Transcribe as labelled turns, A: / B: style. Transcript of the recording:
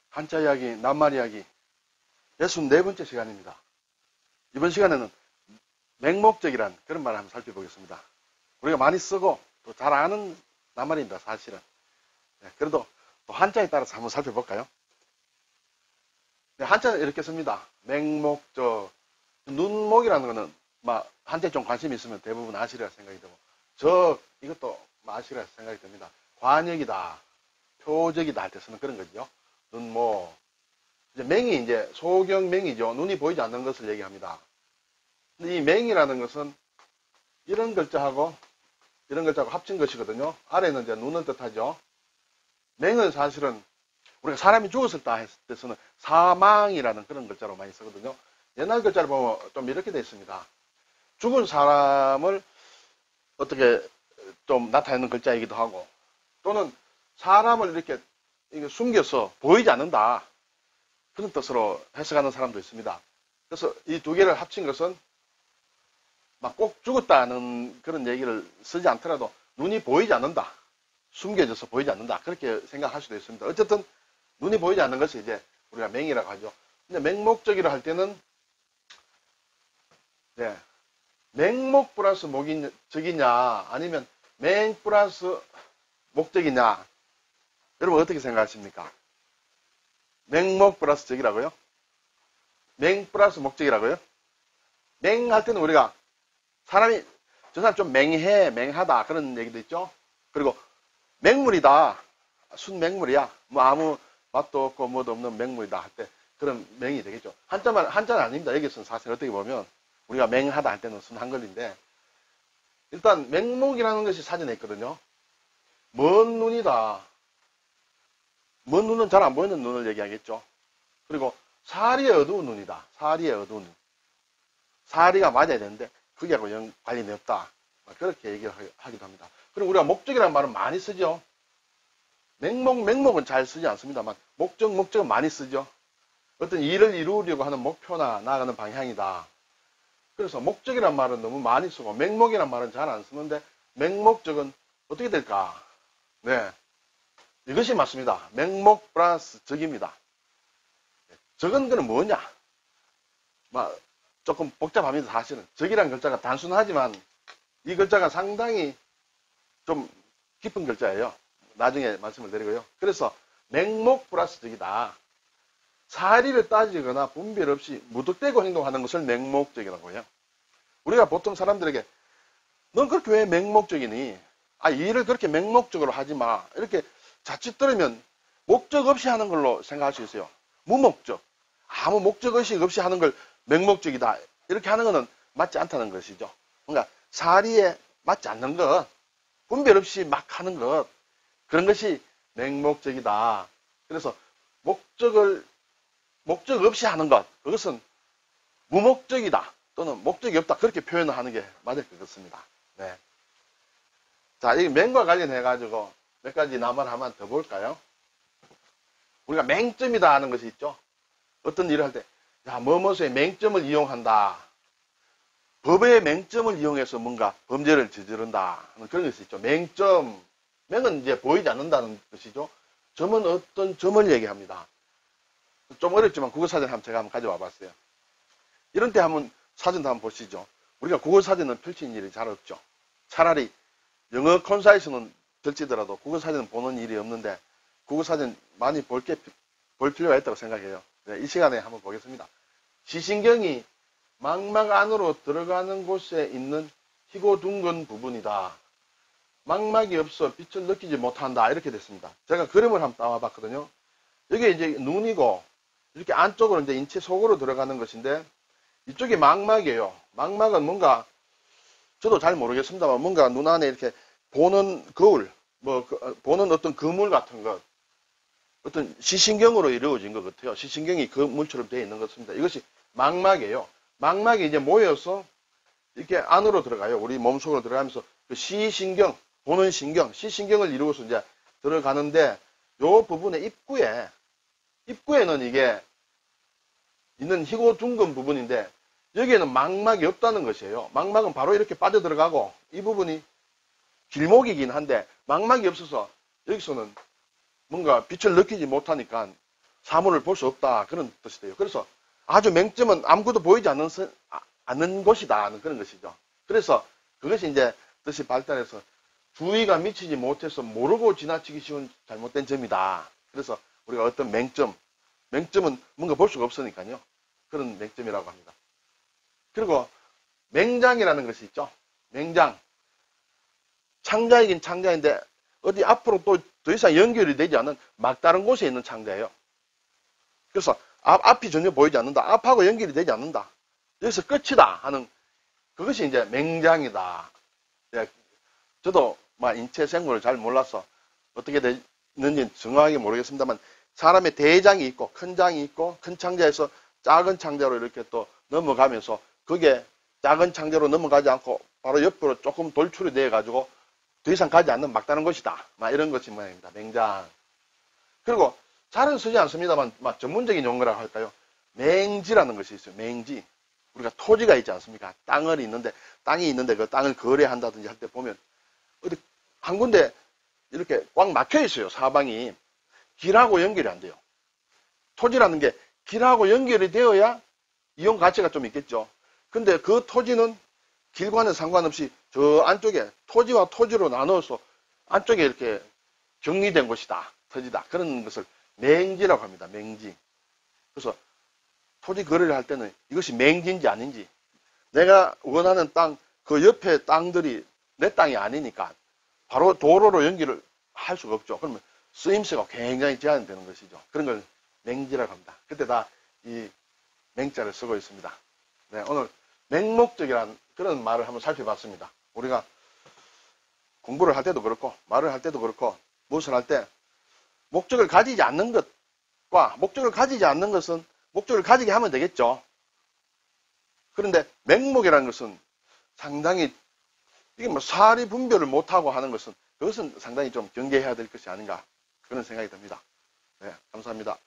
A: 한자 이야기, 낱말 이야기 64번째 시간입니다. 이번 시간에는 맹목적이란 그런 말을 한번 살펴보겠습니다. 우리가 많이 쓰고 또 잘 아는 낱말입니다, 사실은. 네, 그래도 또 한자에 따라서 한번 살펴볼까요? 네, 한자는 이렇게 씁니다. 맹목적. 눈목이라는 거는 한자에 좀 관심이 있으면 대부분 아시리라 생각이 되고, 이것도 아시리라 생각이 듭니다. 관역이다, 표적이다 할 때 쓰는 그런 거죠. 눈목. 이제 맹이 이제 소경맹이죠. 눈이 보이지 않는 것을 얘기합니다. 근데 이 맹이라는 것은 이런 글자하고 이런 글자하고 합친 것이거든요. 아래는 이제 눈을 뜻하죠. 맹은 사실은 우리가 사람이 죽었을 때 했을 때 쓰는 사망이라는 그런 글자로 많이 쓰거든요. 옛날 글자를 보면 좀 이렇게 되어 있습니다. 죽은 사람을 어떻게 좀 나타내는 글자이기도 하고, 또는 사람을 이렇게 숨겨서 보이지 않는다, 그런 뜻으로 해석하는 사람도 있습니다. 그래서 이 두 개를 합친 것은 막 꼭 죽었다는 그런 얘기를 쓰지 않더라도 눈이 보이지 않는다, 숨겨져서 보이지 않는다, 그렇게 생각할 수도 있습니다. 어쨌든 눈이 보이지 않는 것이 이제 우리가 맹이라고 하죠. 근데 맹목적이라 할 때는 맹목 플러스 적이냐 아니면 맹 플러스 목적이냐, 여러분 어떻게 생각하십니까? 맹목 플러스 적이라고요? 맹 플러스 목적이라고요? 맹 할 때는 우리가 사람이 저 사람 좀 맹해, 맹하다 그런 얘기도 있죠. 그리고 맹물이다, 순맹물이야, 아무 맛도 없고 뭐도 없는 맹물이다 할 때 그런 맹이 되겠죠. 한자는 아닙니다. 여기서는 사실 어떻게 보면 우리가 맹하다 할 때는 순 한글인데, 일단 맹목이라는 것이 사전에 있거든요. 먼 눈이다. 먼 눈은 잘 안 보이는 눈을 얘기하겠죠. 그리고 사리에 어두운 눈이다. 사리에 어두운 눈. 사리가 맞아야 되는데 그게하고 영 관련이 없다, 그렇게 얘기를 하기도 합니다. 그리고 우리가 목적이라는 말은 많이 쓰죠. 맹목은 잘 쓰지 않습니다만 목적은 많이 쓰죠. 어떤 일을 이루려고 하는 목표나 나아가는 방향이다. 그래서 목적이란 말은 너무 많이 쓰고 맹목이란 말은 잘 안 쓰는데, 맹목적은 어떻게 될까? 네, 이것이 맞습니다. 맹목 플러스 적입니다. 적은 거는 뭐냐? 조금 복잡합니다. 사실은 적이라는 글자가 단순하지만 이 글자가 상당히 좀 깊은 글자예요. 나중에 말씀을 드리고요. 그래서 맹목 플러스 적이다. 사리를 따지거나 분별 없이 무턱대고 행동하는 것을 맹목적이라고 해요. 우리가 보통 사람들에게 넌 그렇게 왜 맹목적이니? 일을 그렇게 맹목적으로 하지 마, 이렇게 자칫 들으면 목적 없이 하는 걸로 생각할 수 있어요. 무목적, 아무 목적의식 없이 하는 걸 맹목적이다, 이렇게 하는 것은 맞지 않다는 것이죠. 그러니까 사리에 맞지 않는 것, 분별 없이 막 하는 것, 그런 것이 맹목적이다. 그래서 목적 없이 하는 것, 그것은 무목적이다 또는 목적이 없다, 그렇게 표현을 하는 게 맞을 것 같습니다. 네. 자, 이 맹과 관련해 가지고 몇 가지 낱말 하나 더 볼까요? 우리가 맹점이다 하는 것이 있죠. 어떤 일을 할 때 뭐뭐의 맹점을 이용한다, 법의 맹점을 이용해서 뭔가 범죄를 저지른다 하는 그런 것이 있죠. 맹점, 맹은 이제 보이지 않는다는 것이죠. 점은 어떤 점을 얘기합니다. 좀 어렵지만 국어사전 제가 한번 가져와 봤어요. 이런 때 사전도 한번 보시죠. 우리가 국어사전은 펼치는 일이 잘 없죠. 차라리 영어 콘사이션은 들지더라도 국어사전은 보는 일이 없는데, 국어사전 많이 볼 필요가 있다고 생각해요. 네, 이 시간에 한번 보겠습니다. 시신경이 망막 안으로 들어가는 곳에 있는 희고 둥근 부분이다. 망막이 없어 빛을 느끼지 못한다, 이렇게 됐습니다. 제가 그림을 한번 따와 봤거든요. 여기 이제 눈이고 이렇게 안쪽으로 이제 인체 속으로 들어가는 것인데, 이쪽이 망막이에요. 망막은 뭔가 저도 잘 모르겠습니다만 뭔가 눈 안에 이렇게 보는 거울, 보는 어떤 그물 같은 것, 어떤 시신경으로 이루어진 것 같아요. 시신경이 그물처럼 되어 있는 것 같습니다. 이것이 망막이에요. 망막이 이제 모여서 이렇게 안으로 들어가요. 우리 몸속으로 들어가면서 그 시신경, 보는 신경, 시신경을 이루어서 이제 들어가는데, 요 부분의 입구에는 이게 있는 희고 둥근 부분인데, 여기에는 망막이 없다는 것이에요. 망막은 바로 이렇게 빠져들어가고, 이 부분이 길목이긴 한데 망막이 없어서 여기서는 뭔가 빛을 느끼지 못하니까 사물을 볼 수 없다. 그런 뜻이 돼요. 그래서 아주 맹점은 아무것도 보이지 않는 곳이다 하는 그런 것이죠. 그래서 그것이 이제 뜻이 발달해서 주의가 미치지 못해서 모르고 지나치기 쉬운 잘못된 점이다. 그래서 우리가 어떤 맹점은 뭔가 볼 수가 없으니까요. 그런 맹점이라고 합니다. 그리고 맹장이라는 것이 있죠. 맹장. 창자이긴 창자인데 어디 앞으로 또 더 이상 연결이 되지 않는 막다른 곳에 있는 창자예요. 그래서 앞이 전혀 보이지 않는다. 앞하고 연결이 되지 않는다. 여기서 끝이다 하는 그것이 이제 맹장이다. 저도 인체 생물을 잘 몰라서 어떻게 되는지 정확하게 모르겠습니다만 사람의 대장이 있고 큰 장이 있고 큰 창자에서 작은 창자로 이렇게 또 넘어가면서 그게 작은 창자로 넘어가지 않고 바로 옆으로 조금 돌출이 되어 가지고 더 이상 가지 않는 막다른 것이다. 이런 것이 모양입니다. 맹장. 그리고 잘은 쓰지 않습니다만 전문적인 용어라고 할까요? 맹지라는 것이 있어요. 맹지. 우리가 토지가 있지 않습니까? 땅이 있는데 그 땅을 거래한다든지 할 때 보면 어디 한 군데 이렇게 꽉 막혀 있어요. 사방이. 길하고 연결이 안 돼요. 토지라는 게 길하고 연결이 되어야 이용 가치가 좀 있겠죠. 근데 그 토지는 길과는 상관없이 저 안쪽에 토지와 토지로 나눠서 안쪽에 이렇게 격리된 곳이다. 터지다. 그런 것을 맹지라고 합니다. 맹지. 그래서 토지 거래를 할 때는 이것이 맹지인지 아닌지 내가 원하는 땅, 그 옆에 땅들이 내 땅이 아니니까 바로 도로로 연결을 할 수가 없죠. 그러면 쓰임새가 굉장히 제한되는 것이죠. 그런 걸 맹지라고 합니다. 그때 다 이 맹자를 쓰고 있습니다. 네, 오늘 맹목적이라는 그런 말을 한번 살펴봤습니다. 우리가 공부를 할 때도 그렇고 말을 할 때도 그렇고 무엇을 할 때 목적을 가지지 않는 것과 목적을 가지지 않는 것은 목적을 가지게 하면 되겠죠. 그런데 맹목이라는 것은 상당히 이게 사리 분별을 못하고 하는 것은 그것은 상당히 좀 경계해야 될 것이 아닌가 그런 생각이 듭니다. 네, 감사합니다.